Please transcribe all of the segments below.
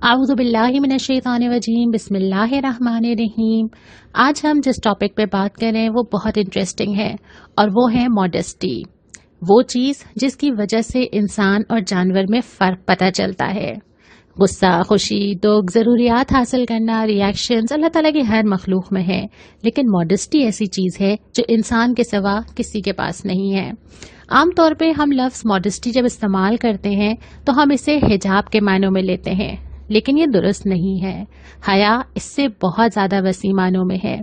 आऊज़ु बिल्लाहि मिनश शैतानिर रजीम, बिस्मिल्लाहिर रहमानिर रहीम। आज हम जिस टॉपिक पे बात कर रहे हैं वो बहुत इंटरेस्टिंग है और वो है मॉडेस्टी। वो चीज़ जिसकी वजह से इंसान और जानवर में फ़र्क पता चलता है। गुस्सा, खुशी, दुख, ज़रूरियात हासिल करना, रिएक्शंस अल्लाह ताला की हर मखलूक में है, लेकिन मॉडेस्टी ऐसी चीज़ है जो इंसान के सिवा किसी के पास नहीं है। आमतौर पे हम लफ्ज़ मॉडेस्टी जब इस्तेमाल करते हैं तो हम इसे हिजाब के मायनों में लेते हैं, लेकिन ये दुरुस्त नहीं है। हया इससे बहुत ज़्यादा वसी मानों में है।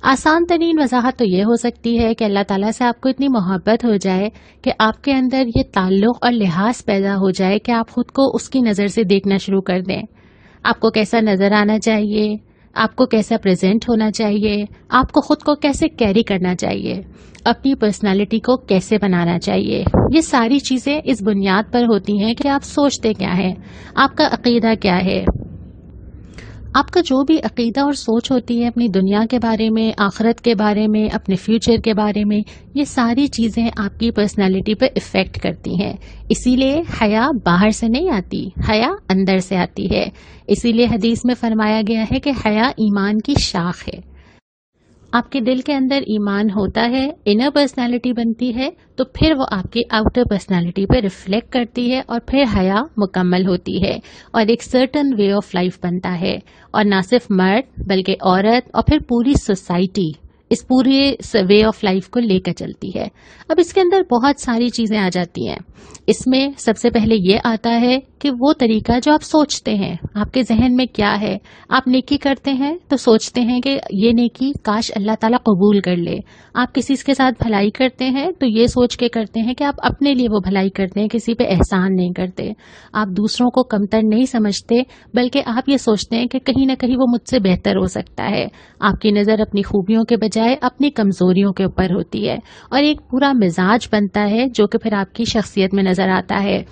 आसान तरीन वजाहत तो ये हो सकती है कि अल्लाह ताला से आपको इतनी मोहब्बत हो जाए कि आपके अंदर ये ताल्लुक़ और लिहाज पैदा हो जाए कि आप खुद को उसकी नज़र से देखना शुरू कर दें। आपको कैसा नज़र आना चाहिए, आपको कैसा प्रेजेंट होना चाहिए, आपको खुद को कैसे कैरी करना चाहिए, अपनी पर्सनालिटी को कैसे बनाना चाहिए, ये सारी चीज़ें इस बुनियाद पर होती हैं कि आप सोचते क्या हैं, आपका अकीदा क्या है। आपका जो भी अकीदा और सोच होती है अपनी दुनिया के बारे में, आखिरत के बारे में, अपने फ्यूचर के बारे में, ये सारी चीज़ें आपकी पर्सनालिटी पर इफ़ेक्ट करती हैं। इसीलिए हया बाहर से नहीं आती, हया अंदर से आती है। इसीलिए हदीस में फरमाया गया है कि हया ईमान की शाख है। आपके दिल के अंदर ईमान होता है, इनर पर्सनालिटी बनती है, तो फिर वो आपकी आउटर पर्सनालिटी पे रिफ्लेक्ट करती है और फिर हया मुकम्मल होती है और एक सर्टन वे ऑफ लाइफ बनता है। और ना सिर्फ मर्द बल्कि औरत और फिर पूरी सोसाइटी इस पूरे वे ऑफ लाइफ को लेकर चलती है। अब इसके अंदर बहुत सारी चीज़ें आ जाती हैं। इसमें सबसे पहले ये आता है कि वो तरीका जो आप सोचते हैं, आपके जहन में क्या है। आप नेकी करते हैं तो सोचते हैं कि ये नेकी काश अल्लाह ताला कबूल कर ले। आप किसी के साथ भलाई करते हैं तो ये सोच के करते हैं कि आप अपने लिए वो भलाई करते हैं, किसी पे एहसान नहीं करते। आप दूसरों को कमतर नहीं समझते, बल्कि आप ये सोचते हैं कि कहीं ना कहीं वो मुझसे बेहतर हो सकता है। आपकी नज़र अपनी खूबियों के बजाय अपनी कमजोरियों के ऊपर होती है और एक पूरा मिजाज बनता है जो कि फिर आपकी शख्सियत में नजर आता है।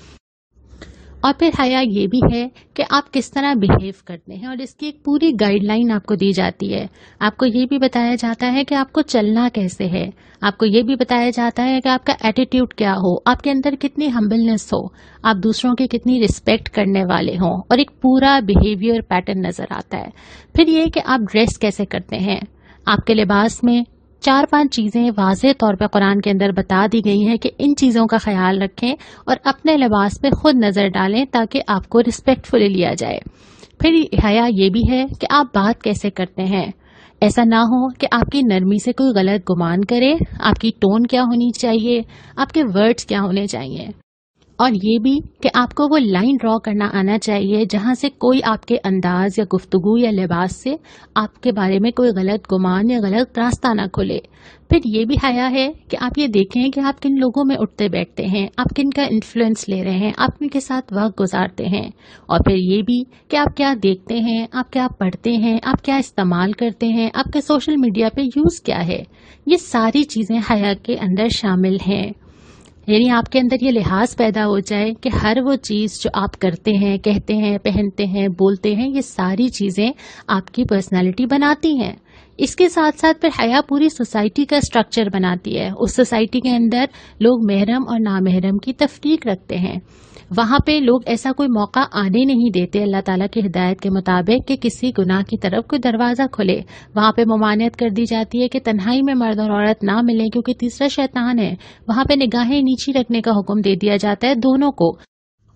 और फिर हया ये भी है कि आप किस तरह बिहेव करते हैं और इसकी एक पूरी गाइडलाइन आपको दी जाती है। आपको ये भी बताया जाता है कि आपको चलना कैसे है, आपको ये भी बताया जाता है कि आपका एटीट्यूड क्या हो, आपके अंदर कितनी हम्बलनेस हो, आप दूसरों की कितनी रिस्पेक्ट करने वाले हों, और एक पूरा बिहेवियर पैटर्न नजर आता है। फिर ये कि आप ड्रेस कैसे करते हैं। आपके लिबास में 4-5 चीज़ें वाज़ेह तौर पर कुरान के अंदर बता दी गई हैं कि इन चीज़ों का ख्याल रखें और अपने लिबास पे खुद नज़र डालें ताकि आपको रिस्पेक्टफुली लिया जाए। फिर हया ये भी है कि आप बात कैसे करते हैं। ऐसा ना हो कि आपकी नरमी से कोई गलत गुमान करे। आपकी टोन क्या होनी चाहिए, आपके वर्ड्स क्या होने चाहिए, और ये भी कि आपको वो लाइन ड्रॉ करना आना चाहिए जहाँ से कोई आपके अंदाज या गुफ्तगू या लिबास से आपके बारे में कोई गलत गुमान या गलत रास्ता ना खुले। फिर ये भी हया है कि आप ये देखें कि आप किन लोगों में उठते बैठते हैं, आप किन का इन्फ्लुएंस ले रहे हैं, आप किनके साथ वक्त गुजारते हैं। और फिर ये भी कि आप क्या देखते हैं, आप क्या पढ़ते हैं, आप क्या इस्तेमाल करते हैं, आपके सोशल मीडिया पे यूज़ क्या है। ये सारी चीज़ें हया के अंदर शामिल हैं। यानी आपके अंदर ये लिहाज पैदा हो जाए कि हर वो चीज़ जो आप करते हैं, कहते हैं, पहनते हैं, बोलते हैं, ये सारी चीज़ें आपकी पर्सनालिटी बनाती हैं। इसके साथ साथ फिर हया पूरी सोसाइटी का स्ट्रक्चर बनाती है। उस सोसाइटी के अंदर लोग महरम और नामहरम की तफरीक रखते हैं। वहाँ पे लोग ऐसा कोई मौका आने नहीं देते अल्लाह ताला की हिदायत के मुताबिक कि किसी गुनाह की तरफ कोई दरवाज़ा खुले। वहाँ पे ममानियत कर दी जाती है कि तन्हाई में मर्द और औरत ना मिले क्योंकि तीसरा शैतान है। वहाँ पे निगाहें नीची रखने का हुक्म दे दिया जाता है दोनों को,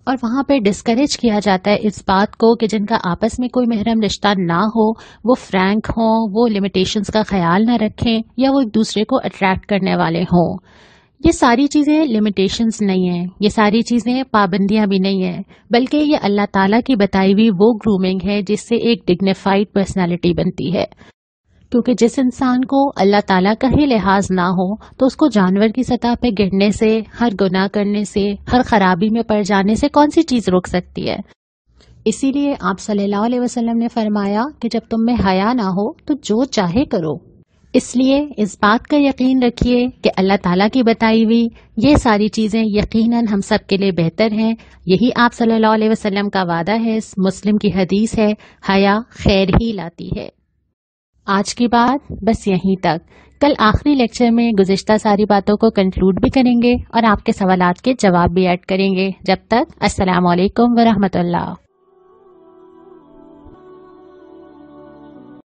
और वहाँ पे डिस्करेज किया जाता है इस बात को कि जिनका आपस में कोई महरम रिश्ता ना हो वो फ्रैंक हों, वो लिमिटेशंस का ख्याल ना रखें या वो एक दूसरे को अट्रैक्ट करने वाले हों। ये सारी चीज़ें लिमिटेशंस नहीं हैं, ये सारी चीज़ें पाबंदियां भी नहीं हैं, बल्कि ये अल्लाह ताला की बताई हुई वो ग्रूमिंग है जिससे एक डिग्निफाइड पर्सनालिटी बनती है। क्योंकि जिस इंसान को अल्लाह ताला का ही लिहाज ना हो तो उसको जानवर की सतह पे गिरने से, हर गुनाह करने से, हर खराबी में पड़ जाने से कौन सी चीज़ रोक सकती है। इसीलिए आप सल्लल्लाहु अलैहि वसल्लम ने फरमाया कि जब तुम में हया ना हो तो जो चाहे करो। इसलिए इस बात का यकीन रखिए कि अल्लाह ताला की बताई हुई ये सारी चीज़ें यकीनन हम सब के लिए बेहतर हैं। यही आप सल्लल्लाहु अलैहि वसल्लम का वादा है, मुस्लिम की हदीस है, हया खैर ही लाती है। आज की बात बस यहीं तक। कल आखिरी लेक्चर में गुज़िश्ता सारी बातों को कंक्लूड भी करेंगे और आपके सवालात के जवाब भी ऐड करेंगे। जब तक अस्सलामु अलैकुम व रहमतुल्लाह।